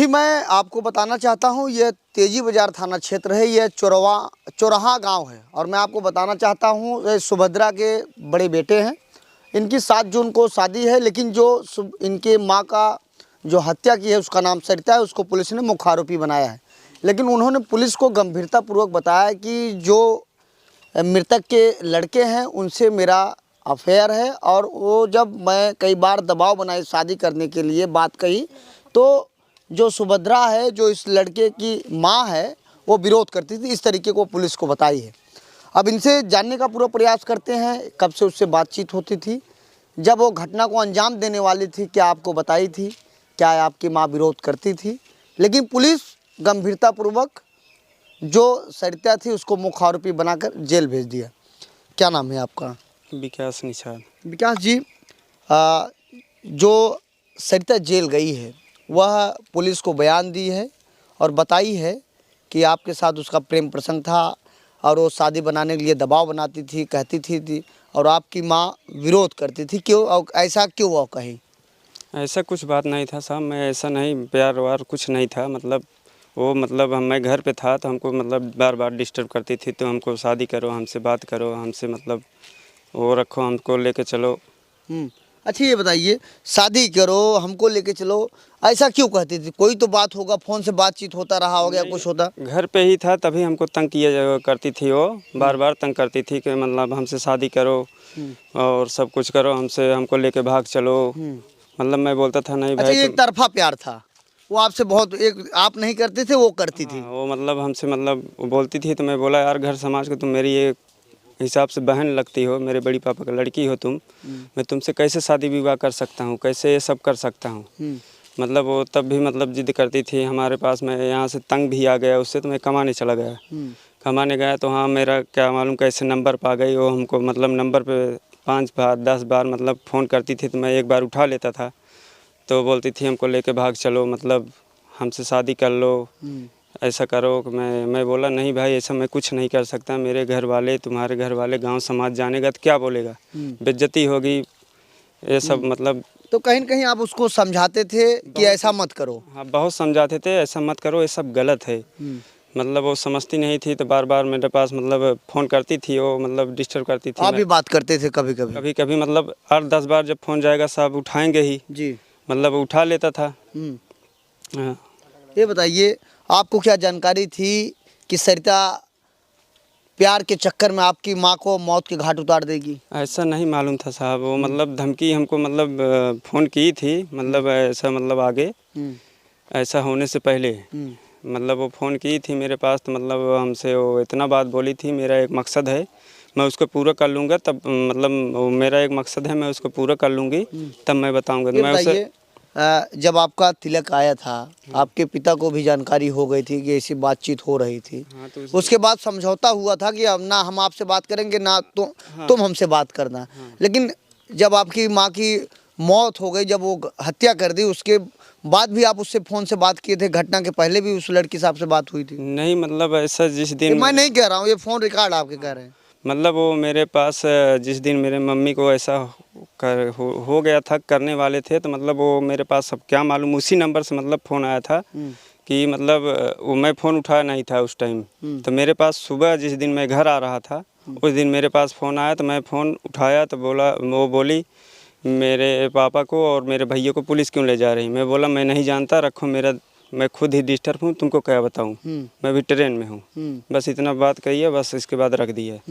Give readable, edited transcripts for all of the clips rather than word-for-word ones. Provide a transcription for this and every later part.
अभी मैं आपको बताना चाहता हूँ, यह तेजी बाजार थाना क्षेत्र है, यह चौराहा गांव है। और मैं आपको बताना चाहता हूँ, ये सुभद्रा के बड़े बेटे हैं। इनकी 7 जून को शादी है, लेकिन जो इनके माँ का जो हत्या की है उसका नाम सरिता है, उसको पुलिस ने मुख्य आरोपी बनाया है। लेकिन उन्होंने पुलिस को गंभीरतापूर्वक बताया कि जो मृतक के लड़के हैं उनसे मेरा अफेयर है, और वो जब मैं कई बार दबाव बनाई शादी करने के लिए बात कही, तो जो सुभद्रा है, जो इस लड़के की माँ है, वो विरोध करती थी। इस तरीके को पुलिस को बताई है। अब इनसे जानने का पूरा प्रयास करते हैं, कब से उससे बातचीत होती थी, जब वो घटना को अंजाम देने वाली थी, क्या आपको बताई थी, क्या आपकी माँ विरोध करती थी। लेकिन पुलिस गंभीरतापूर्वक जो सरिता थी उसको मुख्य आरोपी बनाकर जेल भेज दिया। क्या नाम है आपका? विकास निषाद। विकास जी, जो सरिता जेल गई है वह पुलिस को बयान दी है और बताई है कि आपके साथ उसका प्रेम प्रसंग था और वो शादी बनाने के लिए दबाव बनाती थी, कहती थी और आपकी माँ विरोध करती थी। क्यों, और ऐसा क्यों वो कही? ऐसा कुछ बात नहीं था साहब, मैं ऐसा नहीं, प्यार वार कुछ नहीं था। मतलब वो मतलब मैं घर पे था तो हमको मतलब बार बार डिस्टर्ब करती थी, तो हमको शादी करो, हमसे बात करो, हमसे मतलब वो रखो, हमको लेके चलो। अच्छा ये बताइए, शादी करो, हमको लेके चलो, ऐसा क्यों कहती थी? कोई तो बात होगा, फ़ोन से बातचीत होता रहा होगा या कुछ होता? घर पे ही था तभी हमको तंग किया करती थी, वो बार बार तंग करती थी कि मतलब हमसे शादी करो और सब कुछ करो, हमको लेके भाग चलो। मतलब मैं बोलता था नहीं अच्छा, भाई। ये एक तरफा प्यार था, वो आपसे बहुत, एक आप नहीं करते थे, वो करती थी। वो मतलब हमसे मतलब वो बोलती थी, तो मैं बोला यार घर समाज को तुम मेरी ये हिसाब से बहन लगती हो, मेरे बड़ी पापा का लड़की हो तुम, मैं तुमसे कैसे शादी विवाह कर सकता हूँ, कैसे ये सब कर सकता हूँ। मतलब वो तब भी मतलब जिद करती थी हमारे पास। मैं यहाँ से तंग भी आ गया उससे, तो मैं कमाने चला गया। कमाने गया तो हाँ, मेरा क्या मालूम कैसे नंबर पा गई वो, हमको मतलब नंबर पे 5 बार 10 बार मतलब फ़ोन करती थी, तो मैं एक बार उठा लेता था, तो बोलती थी हमको लेके भाग चलो, मतलब हमसे शादी कर लो, ऐसा करो। मैं बोला नहीं भाई, ऐसा मैं कुछ नहीं कर सकता, मेरे घर वाले, तुम्हारे घर वाले, गांव समाज जानेगा तो क्या बोलेगा, बेइज्जती होगी, ये सब मतलब। तो कहीं न कहीं आप उसको समझाते थे कि ऐसा मत करो? हाँ, बहुत समझाते थे ऐसा मत करो, ये सब गलत है। मतलब वो समझती नहीं थी, तो बार बार मेरे पास मतलब फ़ोन करती थी, वो मतलब डिस्टर्ब करती थी। आप भी बात करते थे कभी कभी? कभी कभी मतलब 8-10 बार जब फ़ोन जाएगा साहब उठाएंगे ही जी। मतलब उठा लेता था। हाँ। ये बताइए, आपको क्या जानकारी थी कि सरिता प्यार के चक्कर में आपकी माँ को मौत के घाट उतार देगी? ऐसा नहीं मालूम था साहब, वो मतलब धमकी हमको मतलब फ़ोन की थी, मतलब ऐसा मतलब आगे ऐसा होने से पहले मतलब वो फ़ोन की थी मेरे पास, तो मतलब हमसे वो इतना बात बोली थी, मेरा एक मकसद है मैं उसको पूरा कर लूँगा, तब मतलब मेरा एक मकसद है मैं उसको पूरा कर लूँगी, तब मैं बताऊँगा। ये मैं उसे जब आपका तिलक आया था, आपके पिता को भी जानकारी हो गई थी कि ऐसी बातचीत हो रही थी, हाँ, तो उसके बाद समझौता हुआ था कि अब ना हम आपसे बात करेंगे ना तुम हमसे बात करना। लेकिन जब आपकी माँ की मौत हो गई, जब वो हत्या कर दी, उसके बाद भी आप उससे फ़ोन से बात किए थे? घटना के पहले भी उस लड़की से आपसे बात हुई थी? नहीं, मतलब ऐसा जिस दिन मैं नहीं कह रहा हूँ, ये फ़ोन रिकॉर्ड आपके कह रहे हैं। मतलब वो मेरे पास जिस दिन मेरे मम्मी को ऐसा हो गया था, करने वाले थे, तो मतलब वो मेरे पास अब क्या मालूम उसी नंबर से मतलब फ़ोन आया था कि मतलब वो मैं फ़ोन उठाया नहीं था उस टाइम, तो मेरे पास सुबह जिस दिन मैं घर आ रहा था उस दिन मेरे पास फ़ोन आया, तो मैं फ़ोन उठाया तो वो बोली मेरे पापा को और मेरे भैया को पुलिस क्यों ले जा रही। मैं बोला मैं नहीं जानता, रखो, मैं खुद ही डिस्टर्ब हूँ, तुमको क्या बताऊँ, मैं भी ट्रेन में हूँ। बस इतना बात कही है, बस इसके बाद रख दी है।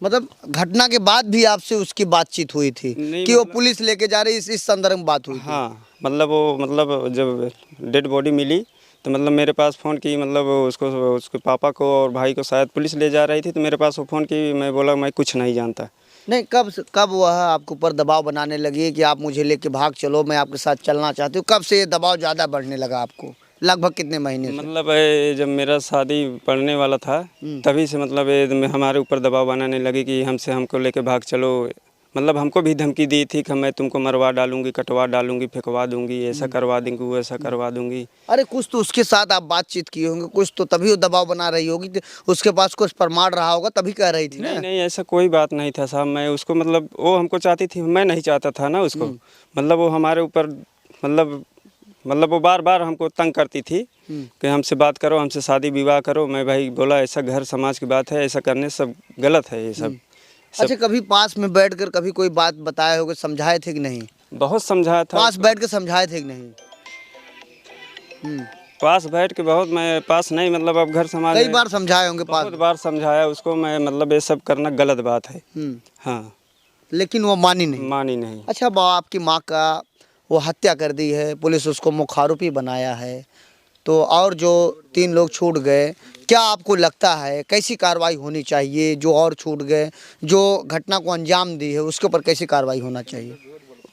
मतलब घटना के बाद भी आपसे उसकी बातचीत हुई थी कि वो पुलिस लेके जा रही, इस संदर्भ में बात हुई थी? हाँ, मतलब वो मतलब जब डेड बॉडी मिली तो मतलब मेरे पास फ़ोन की, मतलब उसके पापा को और भाई को शायद पुलिस ले जा रही थी, तो मेरे पास वो फ़ोन की। मैं बोला मैं कुछ नहीं जानता। नहीं, कब वह आपके ऊपर दबाव बनाने लगी कि आप मुझे लेके भाग चलो, मैं आपके साथ चलना चाहती हूँ? कब से ये दबाव ज़्यादा बढ़ने लगा आपको? लगभग कितने महीने से? मतलब जब मेरा शादी पड़ने वाला था तभी से मतलब हमारे ऊपर दबाव बनाने लगी कि हमको लेके भाग चलो। मतलब हमको भी धमकी दी थी कि मैं तुमको मरवा डालूंगी, कटवा डालूंगी, फेंकवा दूंगी, ऐसा करवा दूंगी, वैसा करवा दूंगी। अरे कुछ तो उसके साथ आप बातचीत किए होंगे, कुछ तो तभी वो दबाव बना रही होगी, तो उसके पास कुछ प्रमाण रहा होगा तभी कह रही थी ना? नहीं, ऐसा कोई बात नहीं था साहब। मैं उसको मतलब वो हमको चाहती थी, मैं नहीं चाहता था ना उसको। मतलब वो हमारे ऊपर मतलब मतलब वो बार बार हमको तंग करती थी कि हमसे बात करो, हमसे शादी विवाह करो। मैं भाई बोला ऐसा घर समाज की बात है, ऐसा करने सब गलत है ये सब। अच्छा, कभी पास में बैठकर कभी कोई बात बताए होगे, समझाए थे कि नहीं? बहुत समझाया था। पास बैठ के समझाए थे कि नहीं? पास बैठ के बहुत, मैं पास नहीं मतलब अब घर समाज कई में बार समझाए होंगे पास बहुत बार समझाया उसको मैं, मतलब ये सब करना गलत बात है। हाँ, लेकिन वो मानी नहीं। मानी नहीं। अच्छा, आपकी माँ का वो हत्या कर दी है, पुलिस उसको मुख्य आरोपी बनाया है, तो और जो 3 लोग छूट गए, क्या आपको लगता है कैसी कार्रवाई होनी चाहिए? जो और छूट गए, जो घटना को अंजाम दी है, उसके ऊपर कैसी कार्रवाई होना चाहिए?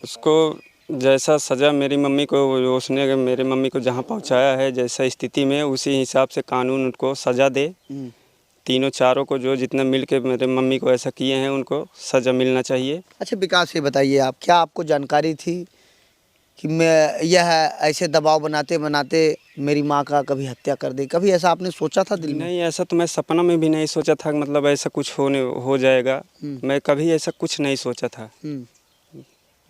उसको जैसा सज़ा मेरी मम्मी को, उसने मेरे मम्मी को जहाँ पहुँचाया है जैसा स्थिति में, उसी हिसाब से कानून उनको सज़ा दे। तीनों चारों को जो जितना मिल के मेरे मम्मी को ऐसा किए हैं उनको सज़ा मिलना चाहिए। अच्छा विकास, ये बताइए आप, क्या आपको जानकारी थी कि मैं यह ऐसे दबाव बनाते बनाते मेरी माँ का कभी हत्या कर दे? कभी ऐसा आपने सोचा था दिल में? नहीं, ऐसा तो मैं सपना में भी नहीं सोचा था कि मतलब ऐसा कुछ हो जाएगा। मैं कभी ऐसा कुछ नहीं सोचा था।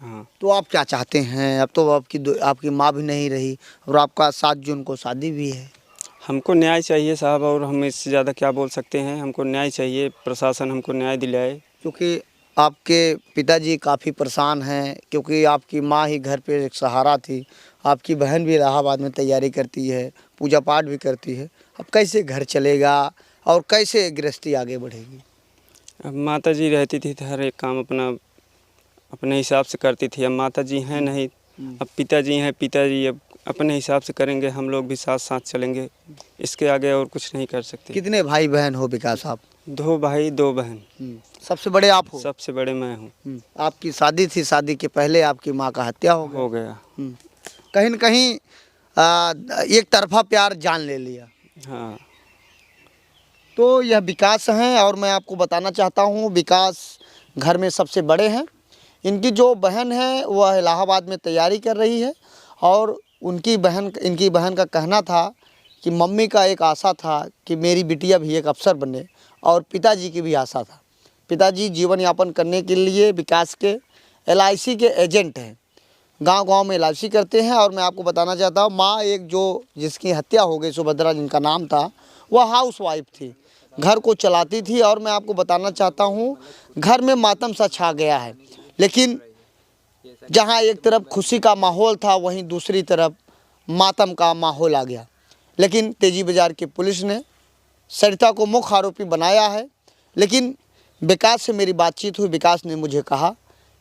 हाँ। तो आप क्या चाहते हैं? अब तो आपकी माँ भी नहीं रही और आपका 7 जून को शादी भी है। हमको न्याय चाहिए साहब, और हम इससे ज़्यादा क्या बोल सकते हैं। हमको न्याय चाहिए, प्रशासन हमको न्याय दिलाए। क्योंकि आपके पिताजी काफ़ी परेशान हैं, क्योंकि आपकी माँ ही घर पे एक सहारा थी। आपकी बहन भी इलाहाबाद में तैयारी करती है, पूजा पाठ भी करती है। अब कैसे घर चलेगा और कैसे गृहस्थी आगे बढ़ेगी? अब माता जी रहती थी तो हर एक काम अपने हिसाब से करती थी। अब माता जी हैं नहीं, अब पिताजी हैं। पिताजी अब अपने हिसाब से करेंगे, हम लोग भी साथ साथ चलेंगे। इसके आगे और कुछ नहीं कर सकते। कितने भाई बहन हो विकास आप? 2 भाई 2 बहन। सबसे बड़े आप हो? सबसे बड़े मैं हूँ। आपकी शादी थी, शादी के पहले आपकी माँ का हत्या हो गया। कहीं न कहीं एक तरफा प्यार जान ले लिया। हाँ। तो यह विकास हैं और मैं आपको बताना चाहता हूँ, विकास घर में सबसे बड़े हैं। इनकी जो बहन है वह इलाहाबाद में तैयारी कर रही है और इनकी बहन का कहना था कि मम्मी का एक आशा था कि मेरी बिटिया भी एक अफसर बने, और पिताजी की भी आशा था। पिताजी जीवन यापन करने के लिए विकास के LIC के एजेंट हैं, गांव-गांव में LIC करते हैं। और मैं आपको बताना चाहता हूँ, माँ एक जो जिसकी हत्या हो गई, सुभद्रा जिनका नाम था, वह हाउसवाइफ थी, घर को चलाती थी। और मैं आपको बताना चाहता हूँ, घर में मातम सा छा गया है। लेकिन जहाँ एक तरफ खुशी का माहौल था, वहीं दूसरी तरफ मातम का माहौल आ गया। लेकिन तेजी बाज़ार की पुलिस ने सरिता को मुख्य आरोपी बनाया है। लेकिन विकास से मेरी बातचीत हुई, विकास ने मुझे कहा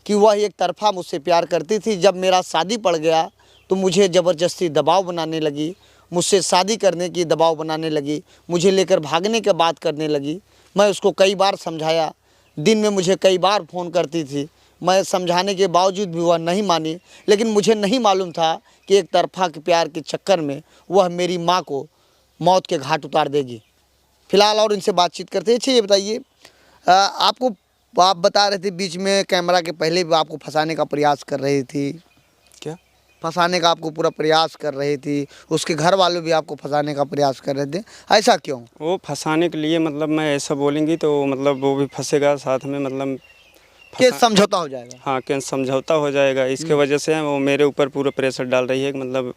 कि वह एक तरफा मुझसे प्यार करती थी। जब मेरा शादी पड़ गया तो मुझे ज़बरदस्ती दबाव बनाने लगी, मुझसे शादी करने की दबाव बनाने लगी, मुझे लेकर भागने की बात करने लगी। मैं उसको कई बार समझाया, दिन में मुझे कई बार फ़ोन करती थी, मैं समझाने के बावजूद भी वह नहीं मानी। लेकिन मुझे नहीं मालूम था कि एक तरफा के प्यार के चक्कर में वह मेरी माँ को मौत के घाट उतार देगी। फ़िलहाल और इनसे बातचीत करते हैं। अच्छा ये बताइए, आप बता रहे थे बीच में कैमरा के पहले भी आपको फंसाने का प्रयास कर रही थी। क्या? फंसाने का आपको पूरा प्रयास कर रही थी, उसके घर वाले भी आपको फंसाने का प्रयास कर रहे थे, ऐसा क्यों? वो फंसाने के लिए, मतलब मैं ऐसा बोलेंगी तो मतलब वो भी फंसेगा साथ में, मतलब कि समझौता हो जाएगा। हाँ, कि समझौता हो जाएगा। इसके वजह से वो मेरे ऊपर पूरा प्रेशर डाल रही है कि मतलब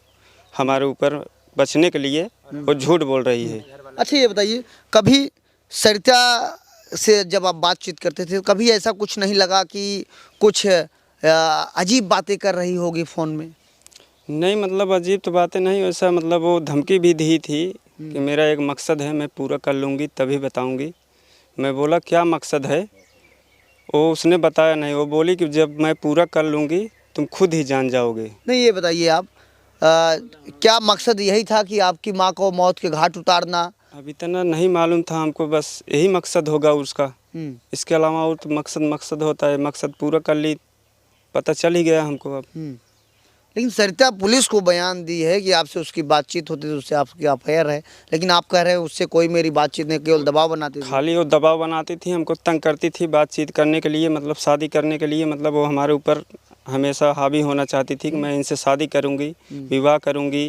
हमारे ऊपर बचने के लिए वो झूठ बोल रही है। अच्छा ये बताइए, कभी सरिता से जब आप बातचीत करते थे, कभी ऐसा कुछ नहीं लगा कि कुछ अजीब बातें कर रही होगी फ़ोन में? नहीं, मतलब अजीब तो बातें नहीं, वैसा मतलब वो धमकी भी दी थी कि मेरा एक मकसद है, मैं पूरा कर लूँगी तभी बताऊँगी। मैं बोला क्या मकसद है? वो उसने बताया नहीं। वो बोली कि जब मैं पूरा कर लूँगी तुम खुद ही जान जाओगे। नहीं, ये बताइए आप, क्या मकसद यही था कि आपकी माँ को मौत के घाट उतारना? अभी इतना नहीं मालूम था हमको, बस यही मकसद होगा उसका। इसके अलावा और तो मकसद होता है। मकसद पूरा कर ली, पता चल ही गया हमको अब। लेकिन सरिता पुलिस को बयान दी है कि आपसे उसकी बातचीत होती थी, उससे आपकी अफेयर है, लेकिन आप कह रहे हैं उससे कोई मेरी बातचीत नहीं, केवल दबाव बनाती थी। खाली वो दबाव बनाती थी, हमको तंग करती थी बातचीत करने के लिए, मतलब शादी करने के लिए। मतलब वो हमारे ऊपर हमेशा हावी होना चाहती थी कि मैं इनसे शादी करूँगी, विवाह करूँगी।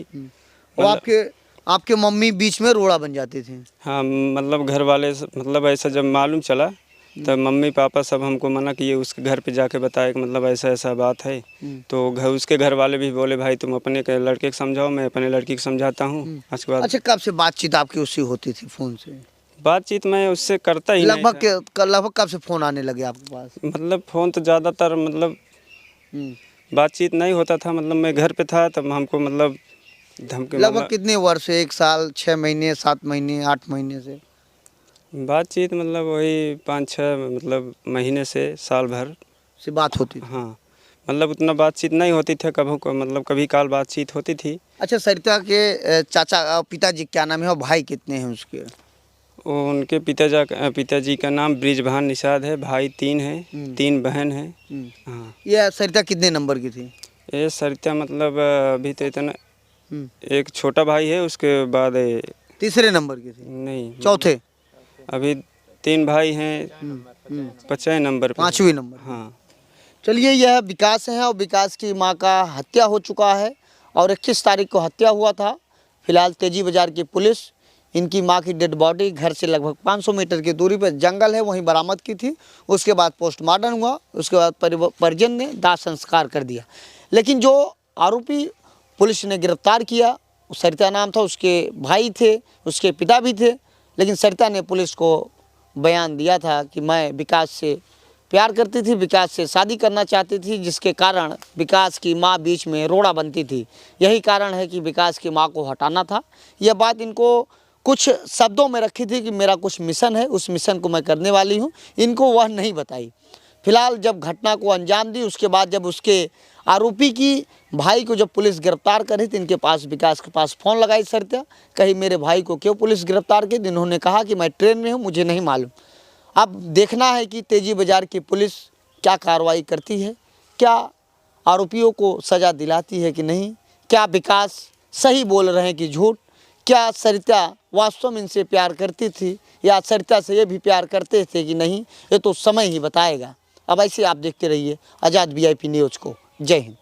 वो आपके मम्मी बीच में रोड़ा बन जाती थी। हाँ, मतलब घर वाले मतलब ऐसा जब मालूम चला तब मम्मी पापा सब हमको मना किए, उसके घर पे जाके बताया कि मतलब ऐसा ऐसा बात है। तो उसके घर वाले भी बोले भाई तुम अपने के लड़के को समझाओ, मैं अपने लड़की को समझाता हूँ। उसके बाद अच्छा, कब से बातचीत आपकी उससे होती थी फ़ोन से? बातचीत मैं उससे करता ही नहीं था। लगभग कब से फ़ोन आने लगे आपके पास? मतलब फ़ोन तो ज़्यादातर मतलब बातचीत नहीं होता था, मतलब मैं घर पे था तब हमको मतलब धमकी लगभग कितने वर्ष से? 1 साल, 6 महीने, 7 महीने, 8 महीने से? बातचीत मतलब वही 5-6 मतलब महीने से साल भर से बात होती थी? हाँ, मतलब उतना बातचीत नहीं होती थी, मतलब कभी काल बातचीत होती थी। अच्छा, सरिता के चाचा पिताजी क्या नाम है और भाई कितने हैं उसके? उनके पिताजी का नाम ब्रिजभान निषाद है, भाई 3 हैं, 3 बहन हैं। हाँ, ये सरिता कितने नंबर की थी? ये सरिता मतलब अभी तो इतना हम्म, एक छोटा भाई है, उसके बाद तीसरे नंबर की थी? नहीं, चौथे? अभी 3 भाई हैं, 5वें नंबर पे है। 5वीं नंबर? हाँ। चलिए, यह विकास है और विकास की मां का हत्या हो चुका है और 21 तारीख को हत्या हुआ था। फिलहाल तेजी बाजार की पुलिस इनकी मां की डेड बॉडी घर से लगभग 500 मीटर की दूरी पर जंगल है वहीं बरामद की थी। उसके बाद पोस्टमार्टम हुआ, उसके बाद परिजन ने दाह संस्कार कर दिया। लेकिन जो आरोपी पुलिस ने गिरफ्तार किया, सरिता नाम था, उसके भाई थे, उसके पिता भी थे। लेकिन सरिता ने पुलिस को बयान दिया था कि मैं विकास से प्यार करती थी, विकास से शादी करना चाहती थी, जिसके कारण विकास की मां बीच में रोड़ा बनती थी। यही कारण है कि विकास की मां को हटाना था। यह बात इनको कुछ शब्दों में रखी थी कि मेरा कुछ मिशन है, उस मिशन को मैं करने वाली हूं, इनको वह नहीं बताई। फिलहाल जब घटना को अंजाम दी, उसके बाद जब उसके आरोपी की भाई को जब पुलिस गिरफ्तार करी तो इनके पास, विकास के पास फ़ोन लगाई सरिता, कही मेरे भाई को क्यों पुलिस गिरफ्तार की? इन्होंने कहा कि मैं ट्रेन में हूँ, मुझे नहीं मालूम। अब देखना है कि तेजी बाजार की पुलिस क्या कार्रवाई करती है, क्या आरोपियों को सज़ा दिलाती है कि नहीं, क्या विकास सही बोल रहे हैं कि झूठ, क्या सरिता वास्तव में इनसे प्यार करती थी या सरिता से ये भी प्यार करते थे कि नहीं, ये तो समय ही बताएगा। अब ऐसे आप देखते रहिए आज़ाद VIP न्यूज़ को। जय हिंद।